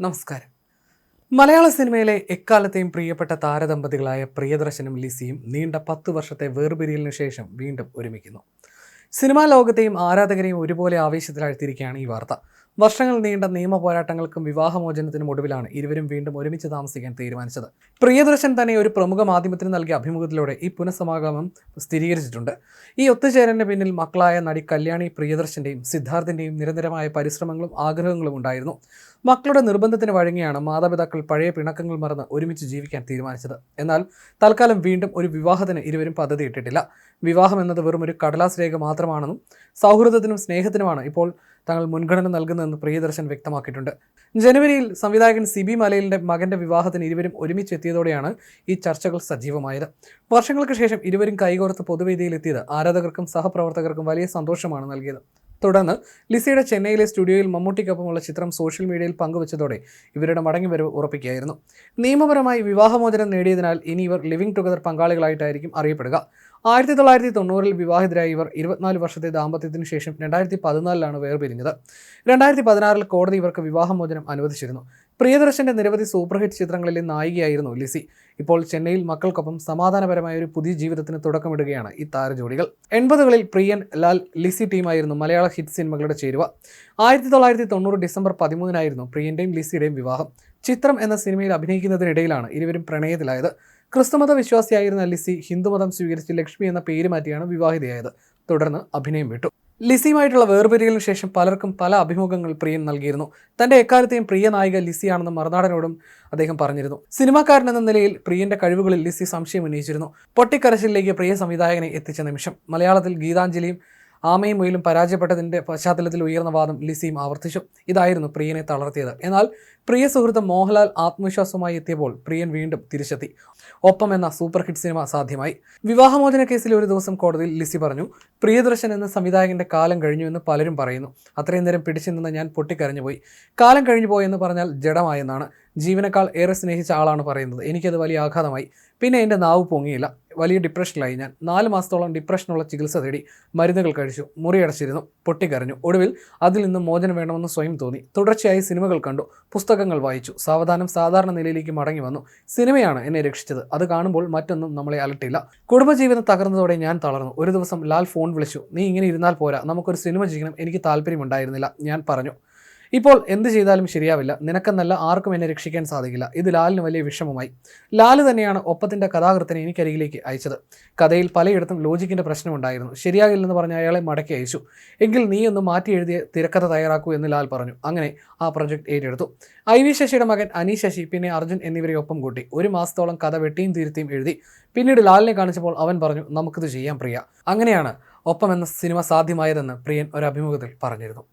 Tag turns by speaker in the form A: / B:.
A: നമസ്കാരം. മലയാള സിനിമയിലെ എക്കാലത്തെയും പ്രിയപ്പെട്ട താരദമ്പതികളായ പ്രിയദർശനും ലിസിയും നീണ്ട 10 വർഷത്തെ വേർപിരിയലിനു ശേഷം വീണ്ടും ഒരുമിക്കുന്നു. സിനിമാ ലോകത്തെയും ആരാധകരെയും ഒരുപോലെ ആവേശത്തിലാഴ്ത്തിയിരിക്കുകയാണ് ഈ വാർത്ത. വർഷങ്ങൾ നീണ്ട നിയമ പോരാട്ടങ്ങൾക്കും വിവാഹമോചനത്തിനും ഒടുവിലാണ് ഇരുവരും വീണ്ടും ഒരുമിച്ച് താമസിക്കാൻ തീരുമാനിച്ചത്. പ്രിയദർശൻ തന്നെ ഒരു പ്രമുഖ മാധ്യമത്തിന് നൽകിയ അഭിമുഖത്തിലൂടെ ഈ പുനഃസമാഗമം സ്ഥിരീകരിച്ചിട്ടുണ്ട്. ഈ ഒത്തുചേരലിന് പിന്നിൽ മക്കളായ നടി കല്യാണി പ്രിയദർശന്റെയും സിദ്ധാർത്ഥിന്റെയും നിരന്തരമായ പരിശ്രമങ്ങളും ആഗ്രഹങ്ങളും ഉണ്ടായിരുന്നു. മക്കളുടെ നിർബന്ധത്തിന് വഴങ്ങിയാണ് മാതാപിതാക്കൾ പഴയ പിണക്കങ്ങൾ മറന്ന് ഒരുമിച്ച് ജീവിക്കാൻ തീരുമാനിച്ചത്. എന്നാൽ തൽക്കാലം വീണ്ടും ഒരു വിവാഹത്തിന് ഇരുവരും പദ്ധതിയിട്ടിട്ടില്ല. വിവാഹം എന്നത് വെറും ഒരു കടലാസ് രേഖ മാത്രമാണെന്നും സൗഹൃദത്തിനും സ്നേഹത്തിനുമാണ് ഇപ്പോൾ തങ്ങൾ മുൻഗണന നൽകുന്നതെന്ന് പ്രിയദർശൻ വ്യക്തമാക്കിയിട്ടുണ്ട്. ജനുവരിയിൽ സംവിധായകൻ സിബി മലയിലിന്റെ മകന്റെ വിവാഹത്തിന് ഇരുവരും ഒരുമിച്ചെത്തിയതോടെയാണ് ഈ ചർച്ചകൾ സജീവമായത്. വർഷങ്ങൾക്ക് ശേഷം ഇരുവരും കൈകോർത്ത് പൊതുവേദിയിലെത്തിയത് ആരാധകർക്കും സഹപ്രവർത്തകർക്കും വലിയ സന്തോഷമാണ് നൽകിയത്. തുടർന്ന് ലിസിയുടെ ചെന്നൈയിലെ സ്റ്റുഡിയോയിൽ മമ്മൂട്ടിക്കൊപ്പമുള്ള ചിത്രം സോഷ്യൽ മീഡിയയിൽ പങ്കുവച്ചതോടെ ഇവരുടെ മടങ്ങിവരവ് ഉറപ്പിക്കുകയായിരുന്നു. നിയമപരമായി വിവാഹമോചനം നേടിയതിനാൽ ഇനി ഇവർ ലിവിംഗ് ടുഗദർ പങ്കാളികളായിട്ടായിരിക്കും അറിയപ്പെടുക. 1990 വിവാഹിതരായ ഇവർ 24 വർഷത്തെ ദാമ്പത്യത്തിനു ശേഷം 2014 വേർപിരിഞ്ഞത്. 2016 കോടതി ഇവർക്ക് വിവാഹമോചനം അനുവദിച്ചിരുന്നു. പ്രിയദർശന്റെ നിരവധി സൂപ്പർഹിറ്റ് ചിത്രങ്ങളിലെ നായികയായിരുന്നു ലിസി. ഇപ്പോൾ ചെന്നൈയിൽ മക്കൾക്കൊപ്പം സമാധാനപരമായ ഒരു പുതിയ ജീവിതത്തിന് തുടക്കമിടുകയാണ് ഈ താരജോഡികൾ. 80കളിൽ പ്രിയൻ, ലാൽ, ലിസി ടീമായിരുന്നു മലയാള ഹിറ്റ് സിനിമകളുടെ ചേരുവ. 1990 ഡിസംബർ 13 പ്രിയന്റെയും ലിസിയുടെയും വിവാഹം. ചിത്രം എന്ന സിനിമയിൽ അഭിനയിക്കുന്നതിനിടയിലാണ് ഇരുവരും പ്രണയത്തിലായത്. ക്രിസ്തുമത വിശ്വാസിയായിരുന്ന ലിസി ഹിന്ദുമതം സ്വീകരിച്ച് ലക്ഷ്മി എന്ന പേര് മാറ്റിയാണ് വിവാഹിതയായത്. തുടർന്ന് അഭിനയം വിട്ടു. ലിസിയുമായിട്ടുള്ള വേർപിരിയലിനു ശേഷം പലർക്കും പല അഭിമുഖങ്ങൾ പ്രിയൻ നൽകിയിരുന്നു. തന്റെ എക്കാലത്തെയും പ്രിയ നായിക ലിസിയാണെന്ന് മറുനാടനോടും അദ്ദേഹം പറഞ്ഞിരുന്നു. സിനിമാക്കാരൻ എന്ന നിലയിൽ പ്രിയന്റെ കഴിവുകളിൽ ലിസി സംശയം ഉന്നയിച്ചിരുന്നു. പൊട്ടിക്കരച്ചിലേക്ക് പ്രിയ സംവിധായകനെ എത്തിച്ച നിമിഷം. മലയാളത്തിൽ ഗീതാഞ്ജലിയും ആമയും മുയിലും പരാജയപ്പെട്ടതിന്റെ പശ്ചാത്തലത്തിൽ ഉയർന്ന വാദം ലിസിയും ആവർത്തിച്ചു. ഇതായിരുന്നു പ്രിയനെ തളർത്തിയത്. എന്നാൽ പ്രിയ സുഹൃത്ത് മോഹൻലാൽ ആത്മവിശ്വാസവുമായി എത്തിയപ്പോൾ പ്രിയൻ വീണ്ടും തിരിച്ചെത്തി. ഒപ്പം എന്ന സൂപ്പർ ഹിറ്റ് സിനിമ സാധ്യമായി. വിവാഹമോചന കേസിൽ ഒരു ദിവസം കോടതിയിൽ ലിസി പറഞ്ഞു, പ്രിയദർശൻ എന്ന സംവിധായകന്റെ കാലം കഴിഞ്ഞു എന്ന് പലരും പറയുന്നു. അത്രയും നേരം പിടിച്ചു നിന്ന് ഞാൻ പൊട്ടിക്കരഞ്ഞുപോയി. കാലം കഴിഞ്ഞു പോയെന്ന് പറഞ്ഞാൽ ജഡമായെന്നാണ്. ജീവനേക്കാൾ ഏറെ സ്നേഹിച്ച ആളാണ് പറയുന്നത്. എനിക്കത് വലിയ ആഘാതമായി. പിന്നെ എൻ്റെ നാവ് പൊങ്ങിയില്ല. വലിയ ഡിപ്രഷനിലായി ഞാൻ. 4 മാസത്തോളം ഡിപ്രഷനുള്ള ചികിത്സ തേടി, മരുന്നുകൾ കഴിച്ചു, മുറിയടച്ചിരുന്നു, പൊട്ടിക്കരഞ്ഞു. ഒടുവിൽ അതിൽ നിന്ന് മോചനം വേണമെന്ന് സ്വയം തോന്നി. തുടർച്ചയായി സിനിമകൾ കണ്ടു, പുസ്തകങ്ങൾ വായിച്ചു. സാവധാനം സാധാരണ നിലയിലേക്ക് മടങ്ങി വന്നു. സിനിമയാണ് എന്നെ രക്ഷിച്ചത്. അത് കാണുമ്പോൾ മറ്റൊന്നും നമ്മളെ അലട്ടില്ല. കുടുംബജീവിതം തകർന്നതോടെ ഞാൻ തളർന്നു. ഒരു ദിവസം ലാൽ ഫോൺ വിളിച്ചു. നീ ഇങ്ങനെ ഇരുന്നാൽ പോരാ, നമുക്കൊരു സിനിമ ചെയ്യണം. എനിക്ക് താല്പര്യമുണ്ടായിരുന്നില്ല. ഞാൻ പറഞ്ഞു, ഇപ്പോൾ എന്ത് ചെയ്താലും ശരിയാവില്ല. നിനക്കെന്നല്ല ആർക്കും എന്നെ രക്ഷിക്കാൻ സാധിക്കില്ല. ഇത് ലാലിന് വലിയ വിഷമമായി. ലാല് തന്നെയാണ് ഒപ്പത്തിൻ്റെ കഥാകൃത്തിനെ എനിക്കരികിലേക്ക് അയച്ചത്. കഥയിൽ പലയിടത്തും ലോജിക്കിൻ്റെ പ്രശ്നമുണ്ടായിരുന്നു. ശരിയാകില്ലെന്ന് പറഞ്ഞ് അയാളെ മടക്കി അയച്ചു. എങ്കിൽ നീ ഒന്ന് മാറ്റി എഴുതിയ തിരക്കഥ തയ്യാറാക്കൂ എന്ന് ലാൽ പറഞ്ഞു. അങ്ങനെ ആ പ്രൊജക്ട് ഏറ്റെടുത്തു. IV ശശിയുടെ മകൻ അനീഷ് ശശി പിന്നെ അർജുൻ എന്നിവരെ ഒപ്പം കൂട്ടി. 1 മാസത്തോളം കഥ വെട്ടിയും തിരുത്തിയും എഴുതി. പിന്നീട് ലാലിനെ കാണിച്ചപ്പോൾ അവൻ പറഞ്ഞു, നമുക്കിത് ചെയ്യാം പ്രിയ. അങ്ങനെയാണ് ഒപ്പം എന്ന സിനിമ സാധ്യമായതെന്ന് പ്രിയൻ ഒരു അഭിമുഖത്തിൽ പറഞ്ഞിരുന്നു.